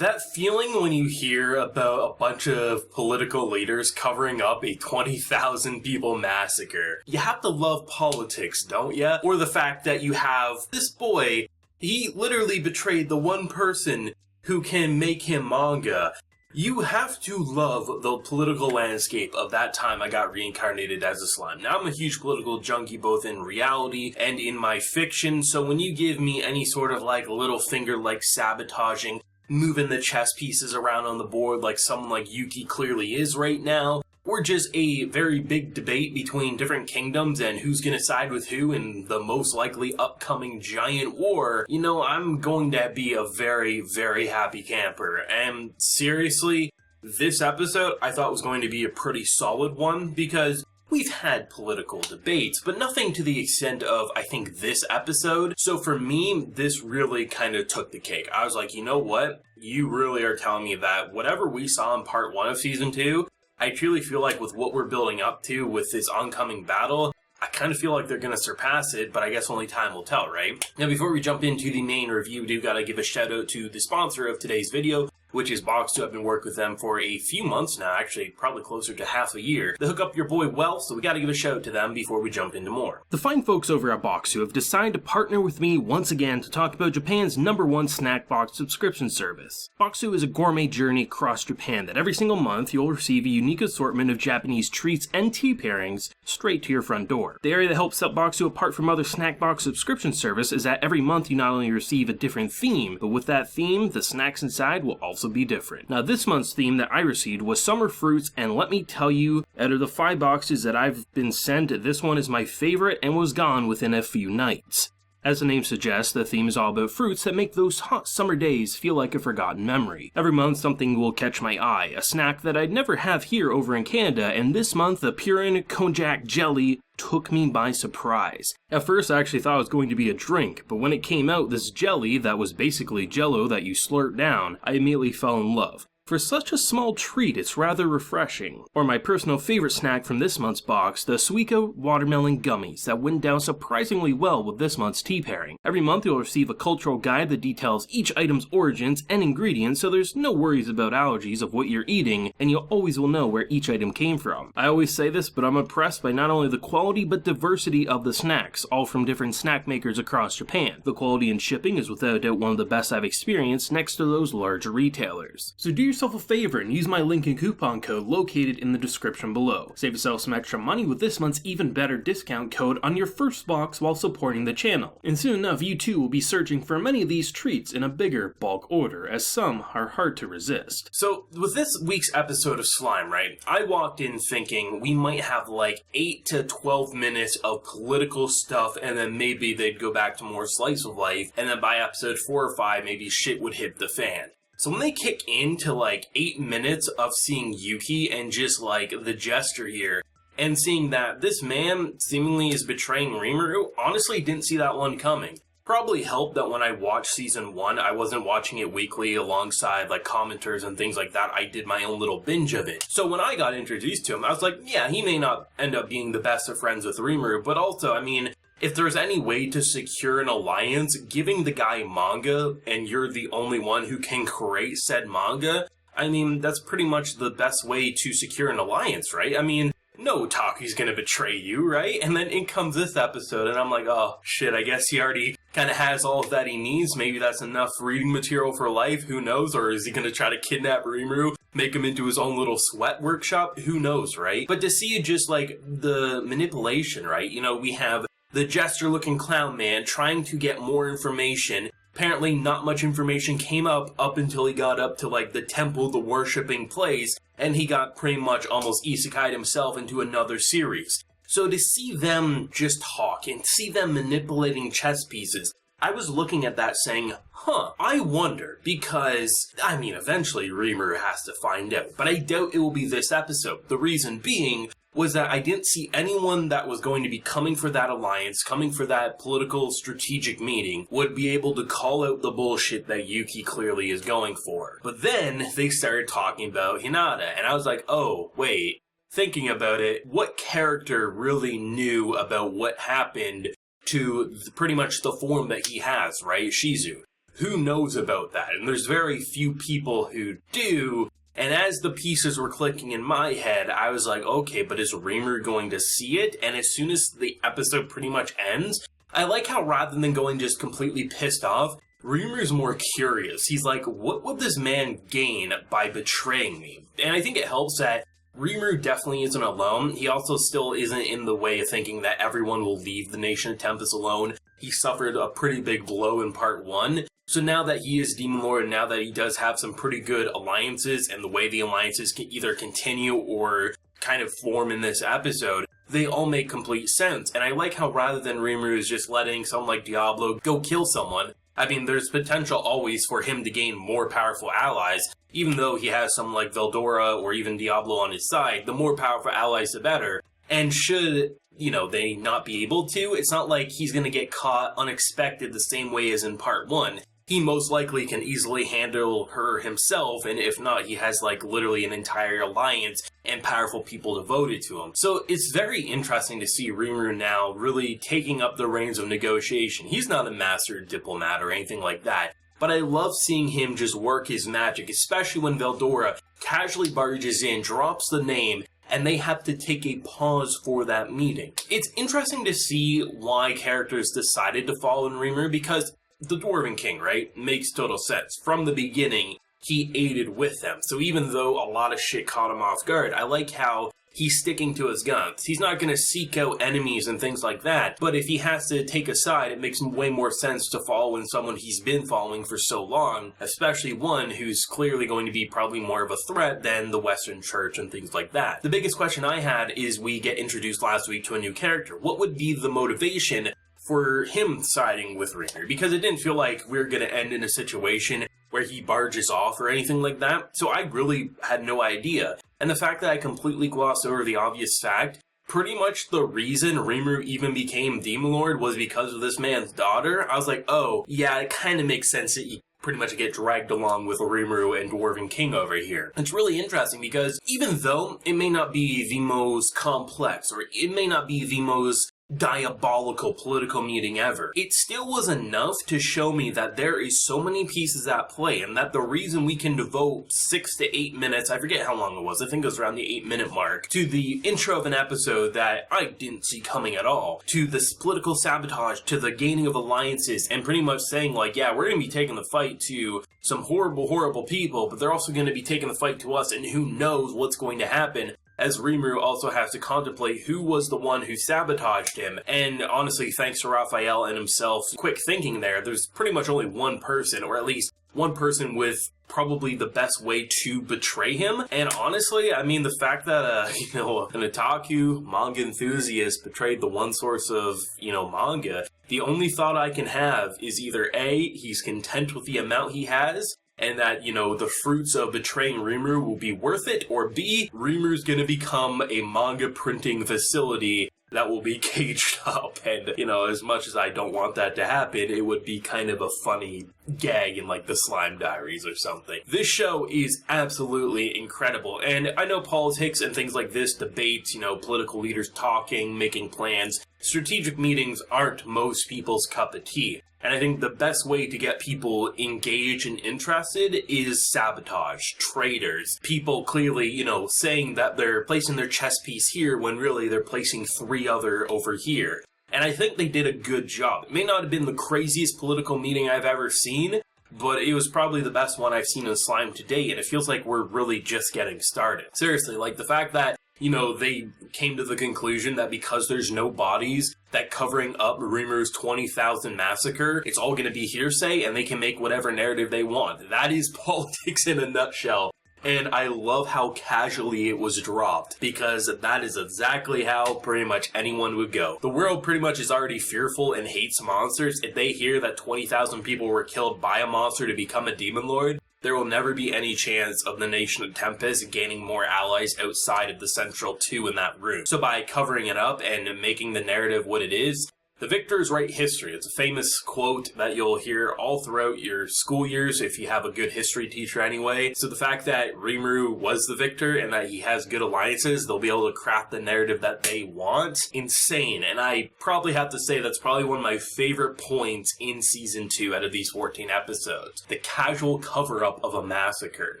That feeling when you hear about a bunch of political leaders covering up a 20,000 people massacre. You have to love politics, don't ya? Or the fact that you have this boy, he literally betrayed the one person who can make him manga. You have to love the political landscape of that time I got reincarnated as a slime. Now I'm a huge political junkie both in reality and in my fiction, so when you give me any sort of like little finger like sabotaging, moving the chess pieces around on the board like someone like Yuki clearly is right now, or just a very big debate between different kingdoms and who's gonna side with who in the most likely upcoming giant war, you know, I'm going to be a very, very happy camper. And seriously, this episode I thought was going to be a pretty solid one because we've had political debates, but nothing to the extent of, I think, this episode. So for me, this really kind of took the cake. I was like, you know what? You really are telling me that whatever we saw in part 1 of season 2, I truly feel like with what we're building up to with this oncoming battle, I kind of feel like they're going to surpass it, but I guess only time will tell, right? Now, before we jump into the main review, we do got to give a shout out to the sponsor of today's video, which is Box2. I've been working with them for a few months now, actually probably closer to half a year. They hook up your boy well, so we gotta give a shout out to them before we jump into more. The fine folks over at Box2 have decided to partner with me once again to talk about Japan's #1 snack box subscription service. Box2 is a gourmet journey across Japan that every single month you'll receive a unique assortment of Japanese treats and tea pairings straight to your front door. The area that helps set Box2 apart from other snack box subscription service is that every month you not only receive a different theme, but with that theme, the snacks inside will also be different. Now this month's theme that I received was summer fruits, and let me tell you, out of the 5 boxes that I've been sent, this one is my favorite and was gone within a few nights. As the name suggests, the theme is all about fruits that make those hot summer days feel like a forgotten memory. Every month something will catch my eye, a snack that I'd never have here over in Canada, and this month the Purin Konjac Jelly took me by surprise. At first I actually thought it was going to be a drink, but when it came out, this jelly that was basically jello that you slurp down, I immediately fell in love. For such a small treat, it's rather refreshing. Or my personal favorite snack from this month's box, the Suica watermelon gummies that went down surprisingly well with this month's tea pairing. Every month you'll receive a cultural guide that details each item's origins and ingredients, so there's no worries about allergies of what you're eating, and you always will know where each item came from. I always say this, but I'm impressed by not only the quality but diversity of the snacks, all from different snack makers across Japan. The quality and shipping is without a doubt one of the best I've experienced next to those larger retailers. So do yourself a favor and use my link and coupon code located in the description below. Save yourself some extra money with this month's even better discount code on your first box while supporting the channel. And soon enough, you too will be searching for many of these treats in a bigger bulk order, as some are hard to resist. So with this week's episode of Slime, right, I walked in thinking we might have like 8 to 12 minutes of political stuff, and then maybe they'd go back to more slice of life, and then by episode 4 or 5 maybe shit would hit the fan. So when they kick into like 8 minutes of seeing Yuki and just like the gesture here, and seeing that this man seemingly is betraying Rimuru, honestly didn't see that one coming. Probably helped that when I watched season 1, I wasn't watching it weekly alongside like commenters and things like that. I did my own little binge of it. So when I got introduced to him, I was like, yeah, he may not end up being the best of friends with Rimuru, but also, I mean, if there's any way to secure an alliance, giving the guy manga and you're the only one who can create said manga, I mean, that's pretty much the best way to secure an alliance, right? I mean, no Taku's gonna betray you, right? And then in comes this episode, and I'm like, oh shit, I guess he already kind of has all of that he needs. Maybe that's enough reading material for life, who knows? Or is he gonna try to kidnap Rimuru, make him into his own little sweat workshop? Who knows, right? But to see just like the manipulation, right? You know, we have the jester-looking clown man trying to get more information. Apparently not much information came up until he got up to like the temple, the worshipping place, and he got pretty much almost isekai'd himself into another series. So to see them just talk and see them manipulating chess pieces, I was looking at that saying, I wonder, because, I mean, eventually Rimuru has to find out, but I doubt it will be this episode. The reason being was that I didn't see anyone that was going to be coming for that alliance, coming for that political strategic meeting, would be able to call out the bullshit that Yuki clearly is going for. But then they started talking about Hinata, and I was like, oh, wait, thinking about it, what character really knew about what happened to pretty much the form that he has, right? Shizu. who knows about that? And there's very few people who do. And as the pieces were clicking in my head, I was like, okay, but is Rimuru going to see it? And as soon as the episode pretty much ends, I like how rather than going just completely pissed off, Rimuru's more curious. He's like, what would this man gain by betraying me? And I think it helps that Rimuru definitely isn't alone. He also still isn't in the way of thinking that everyone will leave the Nation of Tempest alone. He suffered a pretty big blow in part 1. So now that he is Demon Lord, now that he does have some pretty good alliances, and the way the alliances can either continue or kind of form in this episode, they all make complete sense. And I like how rather than Rimuru is just letting someone like Diablo go kill someone, I mean, there's potential always for him to gain more powerful allies, even though he has someone like Veldora or even Diablo on his side. The more powerful allies, the better. And should, they not be able to, it's not like he's going to get caught unexpected the same way as in part 1. He most likely can easily handle her himself, and if not, he has literally an entire alliance and powerful people devoted to him. So it's very interesting to see Rimuru now really taking up the reins of negotiation. He's not a master diplomat or anything like that, but I love seeing him just work his magic, especially when Veldora casually barges in, drops the name, and they have to take a pause for that meeting. It's interesting to see why characters decided to follow in Rimuru, because the Dwarven King, right? Makes total sense. From the beginning, he aided with them. So even though a lot of shit caught him off guard, I like how he's sticking to his guns. He's not going to seek out enemies and things like that. But if he has to take a side, it makes way more sense to follow in someone he's been following for so long, especially one who's clearly going to be probably more of a threat than the Western Church and things like that. The biggest question I had is we get introduced last week to a new character. What would be the motivation for him siding with Rimuru? Because it didn't feel like we were going to end in a situation where he barges off or anything like that, so I really had no idea. And the fact that I completely glossed over the obvious fact, pretty much the reason Rimuru even became Demon Lord was because of this man's daughter, I was like, oh, yeah, it kind of makes sense that you pretty much get dragged along with Rimuru and Dwarven King over here. It's really interesting because even though it may not be the most complex, or it may not be the most diabolical political meeting ever, it still was enough to show me that there is so many pieces at play, and that the reason we can devote 6 to 8 minutes, I forget how long it was, I think it was around the 8-minute mark, to the intro of an episode that I didn't see coming at all, to this political sabotage, to the gaining of alliances, and pretty much saying yeah, we're going to be taking the fight to some horrible, horrible people, but they're also going to be taking the fight to us, and who knows what's going to happen, as Rimuru also has to contemplate who was the one who sabotaged him. And honestly, thanks to Raphael and himself, quick thinking there's pretty much only one person, or at least one person with probably the best way to betray him. And honestly, I mean, the fact that, an otaku manga enthusiast betrayed the one source of, manga, the only thought I can have is either A, he's content with the amount he has, and that, the fruits of betraying Rimuru will be worth it, or B, Rimuru's gonna become a manga printing facility that will be caged up, and, as much as I don't want that to happen, it would be kind of a funny gag in, the Slime Diaries or something. This show is absolutely incredible, and I know politics and things like this, debates, political leaders talking, making plans, strategic meetings aren't most people's cup of tea. And I think the best way to get people engaged and interested is sabotage, traitors, people clearly, saying that they're placing their chess piece here when really they're placing 3 other over here. And I think they did a good job. It may not have been the craziest political meeting I've ever seen, but it was probably the best one I've seen in Slime to date, and it feels like we're really just getting started. Seriously, the fact that they came to the conclusion that because there's no bodies, that covering up Rimuru's 20,000 massacre, it's all going to be hearsay, and they can make whatever narrative they want. That is politics in a nutshell. And I love how casually it was dropped, because that is exactly how pretty much anyone would go. The world pretty much is already fearful and hates monsters. If they hear that 20,000 people were killed by a monster to become a demon lord, there will never be any chance of the Nation of Tempest gaining more allies outside of the Central 2 in that room. So by covering it up and making the narrative what it is, The victors write history. It's a famous quote that you'll hear all throughout your school years if you have a good history teacher anyway. So the fact that Rimuru was the victor and that he has good alliances, they'll be able to craft the narrative that they want. Insane. And I probably have to say that's probably one of my favorite points in Season 2 out of these 14 episodes. The casual cover-up of a massacre.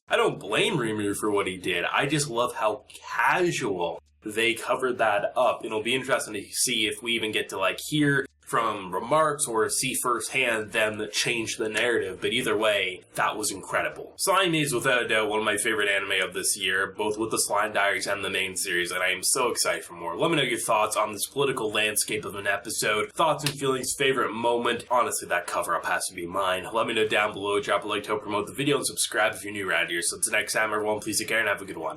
I don't blame Rimuru for what he did. I just love how casual they covered that up. It'll be interesting to see if we even get to hear from remarks or see firsthand them that change the narrative. But either way, that was incredible. Slime is without a doubt one of my favorite anime of this year, both with the Slime Diaries and the main series, and I am so excited for more. Let me know your thoughts on this political landscape of an episode, thoughts and feelings, favorite moment. Honestly, that cover-up has to be mine. Let me know down below, drop a like to help promote the video, and subscribe if you're new around here. So until next time, everyone, please take care and have a good one.